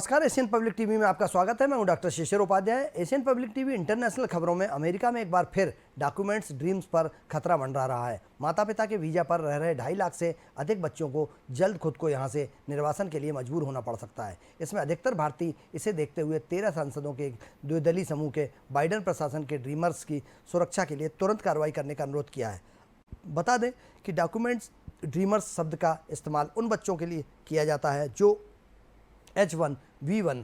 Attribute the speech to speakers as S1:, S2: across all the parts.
S1: नमस्कार, Asian public TV में आपका स्वागत है। मैं हूं doctor Shishir Upadhyay. Asian public TV international खबरों में अमेरिका में एक बार फिर डॉक्यूमेंट्स ड्रीम्स पर खतरा मंडरा रहा है। माता पिता के वीजा पर रह रहे 2.5 लाख से अधिक बच्चों को जल्द खुद को यहां से निर्वासन के लिए मजबूर होना पड़ सकता है। इसमें अधिकतर भारतीय इसे देखते हुए 13 सांसदों के एक द्विदलीय समूह के बाइडेन प्रशासन के ड्रीमर्स की सुरक्षा के लिए तुरंत कार्रवाई करने का अनुरोध किया है। बता दें कि डॉक्यूमेंट्स ड्रीमर्स शब्द का इस्तेमाल उन बच्चों के लिए किया जाता है जो H1B1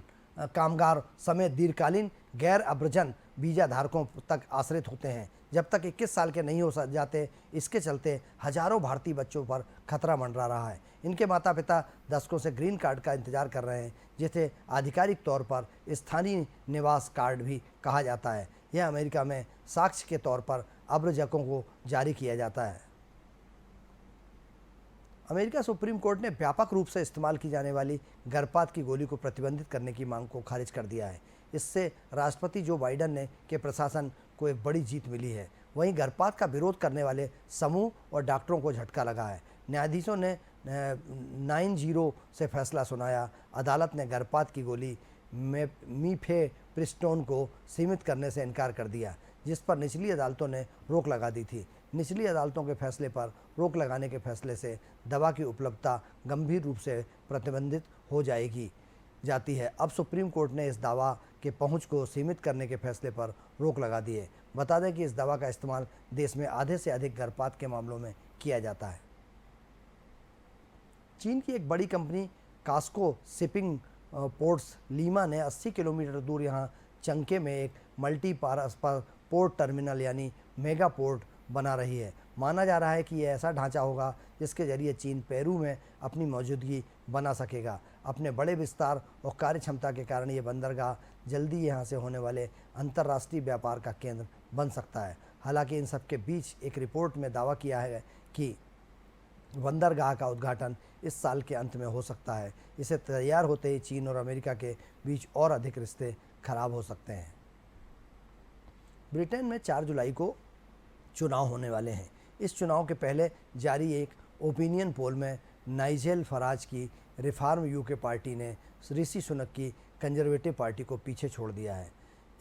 S1: कामगार समेत दीर्घकालीन गैर अब्रजन वीजा धारकों तक आश्रित होते हैं जब तक 21 साल के नहीं हो जाते। इसके चलते हजारों भारतीय बच्चों पर खतरा मंडरा रहा है। इनके माता पिता दशकों से ग्रीन कार्ड का इंतजार कर रहे हैं, जिसे आधिकारिक तौर पर स्थानीय निवास कार्ड भी कहा जाता है। यह अमेरिका में साक्ष्य के तौर पर अब्रजकों को जारी किया जाता है। अमेरिका सुप्रीम कोर्ट ने व्यापक रूप से इस्तेमाल की जाने वाली गर्भपात की गोली को प्रतिबंधित करने की मांग को खारिज कर दिया है। इससे राष्ट्रपति जो बाइडेन ने के प्रशासन को एक बड़ी जीत मिली है। वहीं गर्भपात का विरोध करने वाले समूह और डॉक्टरों को झटका लगा है। न्यायाधीशों ने 9-0 से फैसला सुनाया। अदालत ने गर्भपात की गोली मीफेप्रिस्टोन को सीमित करने से इनकार कर दिया, जिस पर निचली अदालतों ने रोक लगा दी थी। निचली अदालतों के फैसले पर रोक लगाने के फैसले से दवा की उपलब्धता गंभीर रूप से प्रतिबंधित हो जाती है। अब सुप्रीम कोर्ट ने इस दवा के पहुंच को सीमित करने के फैसले पर रोक लगा दी है। बता दें कि इस दवा का इस्तेमाल देश में आधे से अधिक गर्भपात के मामलों में किया जाता है। चीन की एक बड़ी company Cosco shipping ports Lima ने 80 किलोमीटर दूर यहां चंके में एक मल्टी पोर्ट टर्मिनल यानी मेगा पोर्ट बना रही है। माना जा रहा है कि यह ऐसा ढांचा होगा जिसके जरिए चीन पेरू में अपनी मौजूदगी बना सकेगा। अपने बड़े विस्तार और कार्य क्षमता के कारण ये बंदरगाह जल्दी यहां से होने वाले अंतर्राष्ट्रीय व्यापार का केंद्र बन सकता है। हालांकि इन सब के बीच एक रिपोर्ट में दावा किया है कि बंदरगाह का उद्घाटन इस साल के अंत में हो सकता है। इसे तैयार होते ही चीन और अमेरिका के बीच और अधिक रिश्ते खराब हो सकते हैं। ब्रिटेन में 4 जुलाई को चुनाव होने वाले हैं। इस चुनाव के पहले जारी एक ओपिनियन पोल में नाइजेल फराज की रिफॉर्म यूके पार्टी ने ऋषि सुनक की कंजर्वेटिव पार्टी को पीछे छोड़ दिया है।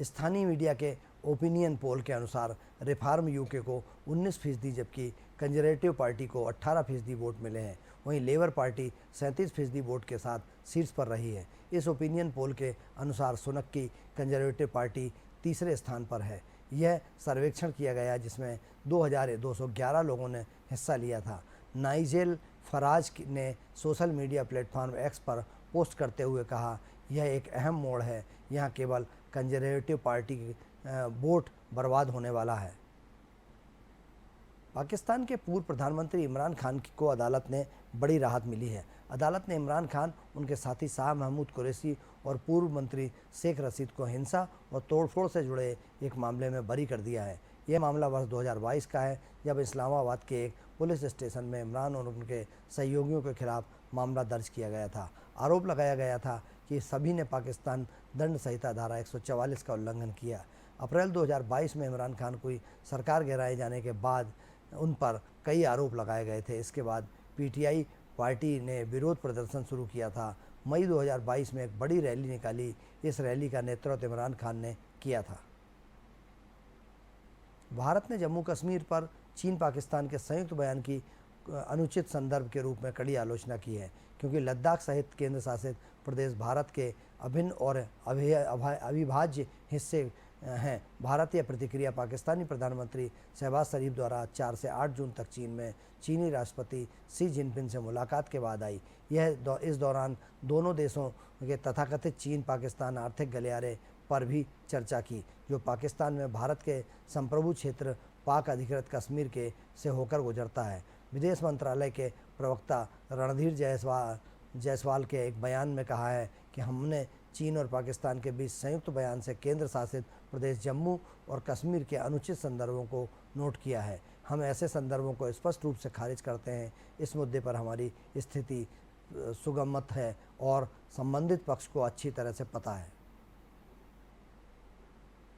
S1: स्थानीय मीडिया के ओपिनियन पोल के अनुसार रिफॉर्म यूके को 19% जबकि कंजर्वेटिव पार्टी को 18% वोट मिले हैं। वहीं लेबर पार्टी 37% वोट के साथ शीर्ष पर रही है। इस ओपिनियन पोल के अनुसार सुनक की कंजर्वेटिव पार्टी तीसरे स्थान पर है। यह सर्वेक्षण किया गया जिसमें 2211 लोगों ने हिस्सा लिया था। नाइजेल फराज ने सोशल मीडिया प्लेटफॉर्म एक्स पर पोस्ट करते हुए कहा, यह एक अहम मोड़ है। यहाँ केवल कंजर्वेटिव पार्टी की वोट बर्बाद होने वाला है। पाकिस्तान के पूर्व प्रधानमंत्री इमरान खान को अदालत ने बड़ी राहत मिली है। अदालत ने इमरान खान, उनके साथी शाह महमूद कुरैशी और पूर्व मंत्री शेख रशीद को हिंसा और तोड़फोड़ से जुड़े एक मामले में बरी कर दिया है। यह मामला वर्ष 2022 का है, जब इस्लामाबाद के एक पुलिस स्टेशन में इमरान और उनके सहयोगियों के खिलाफ मामला दर्ज किया गया था। आरोप लगाया गया था कि सभी ने पाकिस्तान दंड संहिता धारा 144 का उल्लंघन किया। अप्रैल 2022 में इमरान खान को सरकार गिराए जाने के बाद उन पर कई आरोप लगाए गए थे। इसके बाद पीटीआई पार्टी ने विरोध प्रदर्शन शुरू किया था। मई 2022 में एक बड़ी रैली निकाली। इस रैली का नेतृत्व इमरान खान ने किया था। भारत ने जम्मू कश्मीर पर चीन पाकिस्तान के संयुक्त बयान की अनुचित संदर्भ के रूप में कड़ी आलोचना की है, क्योंकि लद्दाख सहित केंद्र शासित प्रदेश भारत के अभिन्न और अविभाज्य हिस्से हैं। भारतीय प्रतिक्रिया पाकिस्तानी प्रधानमंत्री शहबाज शरीफ द्वारा 4 से 8 जून तक चीन में चीनी राष्ट्रपति शी जिनपिंग से मुलाकात के बाद आई। इस दौरान दोनों देशों के तथाकथित चीन पाकिस्तान आर्थिक गलियारे पर भी चर्चा की, जो पाकिस्तान में भारत के संप्रभु क्षेत्र पाक अधिकृत कश्मीर के से होकर गुजरता है। विदेश मंत्रालय के प्रवक्ता रणधीर जायसवाल के एक बयान में कहा है कि हमने चीन और पाकिस्तान के बीच संयुक्त बयान से केंद्र शासित प्रदेश जम्मू और कश्मीर के अनुचित संदर्भों को नोट किया है। हम ऐसे संदर्भों को स्पष्ट रूप से खारिज करते हैं। इस मुद्दे पर हमारी स्थिति सुगमत है और संबंधित पक्ष को अच्छी तरह से पता है।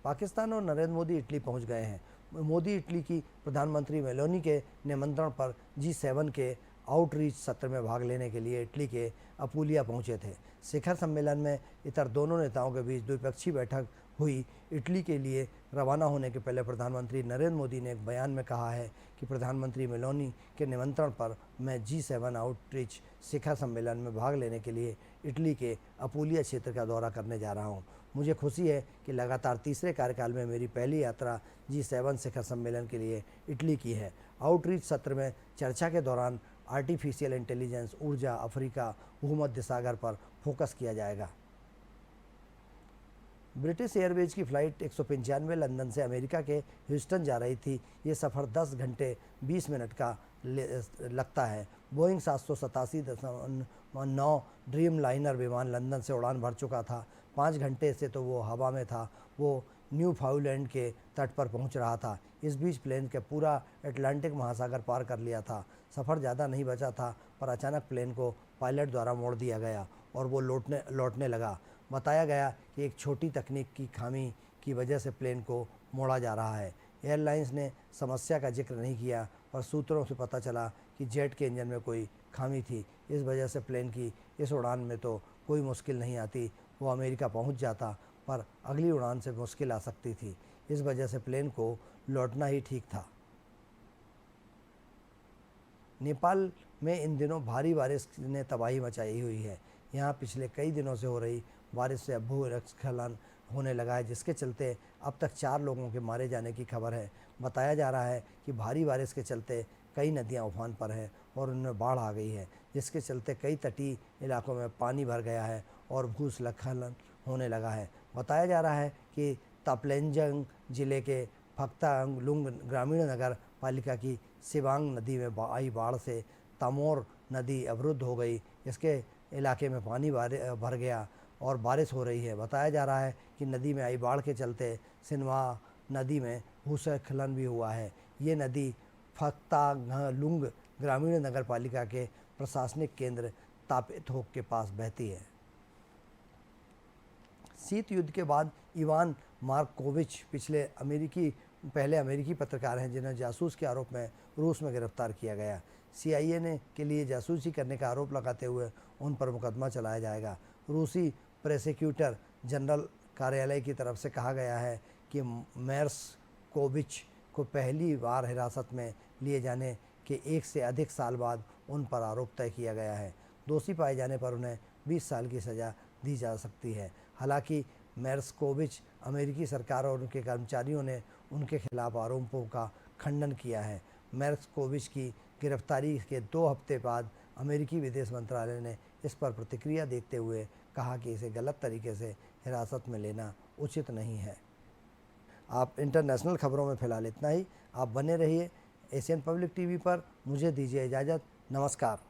S1: पाकिस्तान और नरेंद्र मोदी इटली पहुंच गए हैं। मोदी इटली की प्रधानमंत्री मेलोनी के निमंत्रण पर G7 के आउटरीच सत्र में भाग लेने के लिए इटली के अपुलिया पहुंचे थे। शिखर सम्मेलन में इतर दोनों नेताओं के बीच द्विपक्षीय बैठक हुई। इटली के लिए रवाना होने के पहले प्रधानमंत्री नरेंद्र मोदी ने एक बयान में कहा है कि प्रधानमंत्री मेलोनी के निमंत्रण पर मैं G7 आउटरीच शिखर सम्मेलन में भाग लेने के लिए इटली के अपुलिया क्षेत्र का दौरा करने जा रहा हूं। मुझे खुशी है कि लगातार तीसरे कार्यकाल में मेरी पहली यात्रा G7 शिखर सम्मेलन के लिए इटली की है। आउटरीच सत्र में चर्चा के दौरान आर्टिफिशियल इंटेलिजेंस, ऊर्जा, अफ्रीका, भूमध्य सागर पर फोकस किया जाएगा। ब्रिटिश एयरवेज की फ़्लाइट 195 लंदन से अमेरिका के ह्यूस्टन जा रही थी। ये सफ़र 10 घंटे 20 मिनट का लगता है। बोइंग 787.9 ड्रीम लाइनर विमान लंदन से उड़ान भर चुका था। 5 घंटे से तो वो हवा में था। वो न्यू फाउलैंड के तट पर पहुंच रहा था। इस बीच प्लेन के पूरा अटलांटिक महासागर पार कर लिया था। सफ़र ज़्यादा नहीं बचा था, पर अचानक प्लेन को पायलट द्वारा मोड़ दिया गया और वो लौटने लगा। बताया गया कि एक छोटी तकनीक की खामी की वजह से प्लेन को मोड़ा जा रहा है। एयरलाइंस ने समस्या का जिक्र नहीं किया, पर सूत्रों से पता चला कि जेट के इंजन में कोई खामी थी। इस वजह से प्लेन की इस उड़ान में तो कोई मुश्किल नहीं आती, वो अमेरिका पहुंच जाता, पर अगली उड़ान से मुश्किल आ सकती थी। इस वजह से प्लेन को लौटना ही ठीक था। नेपाल में इन दिनों भारी बारिश ने तबाही मचाई हुई है। यहाँ पिछले कई दिनों से हो रही बारिश से भूस्खलन होने लगा है, जिसके चलते अब तक 4 लोगों के मारे जाने की खबर है। बताया जा रहा है कि भारी बारिश के चलते कई नदियां उफान पर हैं और उनमें बाढ़ आ गई है, जिसके चलते कई तटीय इलाकों में पानी भर गया है और भूस्खलन होने लगा है। बताया जा रहा है कि ताप्लेंजंग जिले के फक्तांगलुंग ग्रामीण नगर पालिका की सिवांग नदी में आई बाढ़ से तमोर नदी अवरुद्ध हो गई। इसके इलाके में पानी भर गया और बारिश हो रही है। बताया जा रहा है कि नदी में आई बाढ़ के चलते सिनवा नदी में भूस्खलन भी हुआ है। ये नदी फक्तांगलुंग ग्रामीण नगर पालिका के प्रशासनिक केंद्र तापेथोक के पास बहती है। शीत युद्ध के बाद इवान मार्कोविच पहले अमेरिकी पत्रकार हैं जिन्हें जासूस के आरोप में रूस में गिरफ्तार किया गया। CIA के लिए जासूसी करने का आरोप लगाते हुए उन पर मुकदमा चलाया जाएगा। रूसी प्रोसिक्यूटर जनरल कार्यालय की तरफ से कहा गया है कि मेर्स्कोविच को पहली बार हिरासत में लिए जाने के 1 से अधिक साल बाद उन पर आरोप तय किया गया है। दोषी पाए जाने पर उन्हें 20 साल की सज़ा दी जा सकती है। हालांकि मेर्स्कोविच अमेरिकी सरकार और उनके कर्मचारियों ने उनके खिलाफ आरोपों का खंडन किया है। मेर्स्कोविच की गिरफ्तारी के 2 हफ्ते बाद अमेरिकी विदेश मंत्रालय ने इस पर प्रतिक्रिया देते हुए कहा कि इसे गलत तरीके से हिरासत में लेना उचित नहीं है। आप इंटरनेशनल खबरों में फ़िलहाल इतना ही। आप बने रहिए एशियन पब्लिक टीवी पर। मुझे दीजिए इजाज़त। नमस्कार।